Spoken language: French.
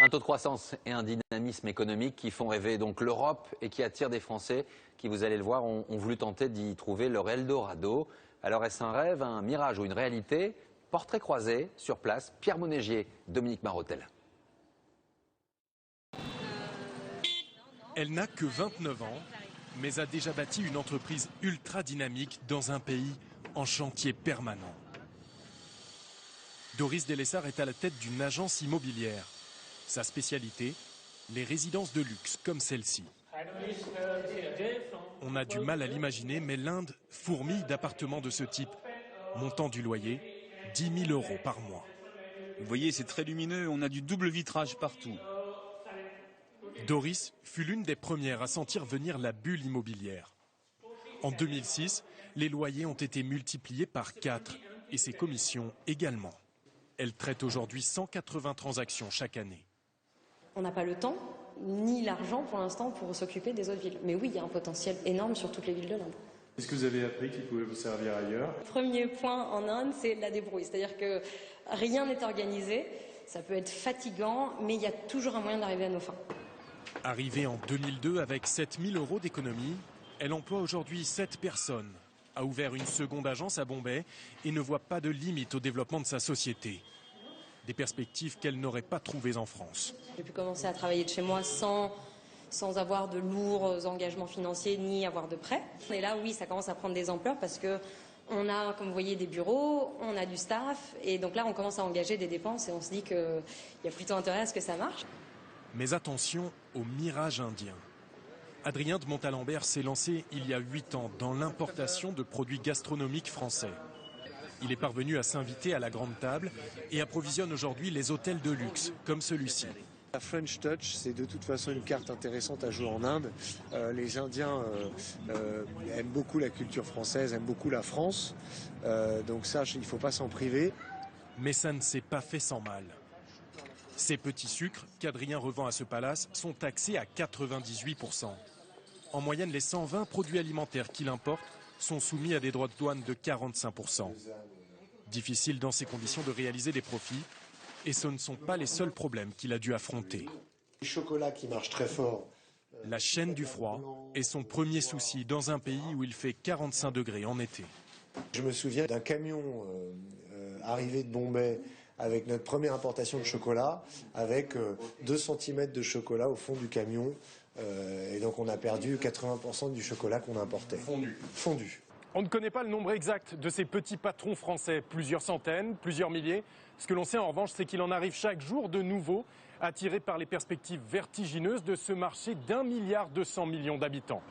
Un taux de croissance et un dynamisme économique qui font rêver donc l'Europe et qui attirent des Français qui, vous allez le voir, ont voulu tenter d'y trouver leur Eldorado. Alors est-ce un rêve, un mirage ou une réalité? Portrait croisé sur place, Pierre Monégier, Dominique Marotel. Elle n'a que 29 ans, mais a déjà bâti une entreprise ultra dynamique dans un pays en chantier permanent. Doris Delessart est à la tête d'une agence immobilière. Sa spécialité, les résidences de luxe comme celle-ci. On a du mal à l'imaginer, mais l'Inde fourmille d'appartements de ce type. Montant du loyer, 10 000 € par mois. Vous voyez, c'est très lumineux, on a du double vitrage partout. Doris fut l'une des premières à sentir venir la bulle immobilière. En 2006, les loyers ont été multipliés par 4 et ses commissions également. Elle traite aujourd'hui 180 transactions chaque année. On n'a pas le temps ni l'argent pour l'instant pour s'occuper des autres villes. Mais oui, il y a un potentiel énorme sur toutes les villes de l'Inde. Est-ce que vous avez appris qu'il pouvait vous servir ailleurs? Premier point en Inde, c'est la débrouille. C'est-à-dire que rien n'est organisé, ça peut être fatigant, mais il y a toujours un moyen d'arriver à nos fins. Arrivée en 2002 avec 7 000 € d'économie, elle emploie aujourd'hui 7 personnes, a ouvert une seconde agence à Bombay et ne voit pas de limite au développement de sa société. Des perspectives qu'elle n'aurait pas trouvées en France. J'ai pu commencer à travailler de chez moi sans avoir de lourds engagements financiers ni avoir de prêts. Et là, oui, ça commence à prendre des ampleurs parce que on a, comme vous voyez, des bureaux, on a du staff. Et donc là, on commence à engager des dépenses et on se dit qu'il y a plutôt intérêt à ce que ça marche. Mais attention au mirage indien. Adrien de Montalembert s'est lancé il y a 8 ans dans l'importation de produits gastronomiques français. Il est parvenu à s'inviter à la grande table et approvisionne aujourd'hui les hôtels de luxe, comme celui-ci. La French Touch, c'est de toute façon une carte intéressante à jouer en Inde. Les Indiens aiment beaucoup la culture française, aiment beaucoup la France. Donc ça, il ne faut pas s'en priver. Mais ça ne s'est pas fait sans mal. Ces petits sucres qu'Adrien revend à ce palace sont taxés à 98%. En moyenne, les 120 produits alimentaires qu'il importe sont soumis à des droits de douane de 45%. Difficile dans ces conditions de réaliser des profits. Et ce ne sont pas les seuls problèmes qu'il a dû affronter. Le chocolat qui marche très fort. La chaîne du froid est son premier souci dans un pays où il fait 45 degrés en été. Je me souviens d'un camion arrivé de Bombay avec notre première importation de chocolat, avec 2 cm de chocolat au fond du camion. Et donc on a perdu 80% du chocolat qu'on importait. Fondu. On ne connaît pas le nombre exact de ces petits patrons français, plusieurs centaines, plusieurs milliers. Ce que l'on sait en revanche, c'est qu'il en arrive chaque jour de nouveaux, attirés par les perspectives vertigineuses de ce marché d'1,2 milliard d'habitants.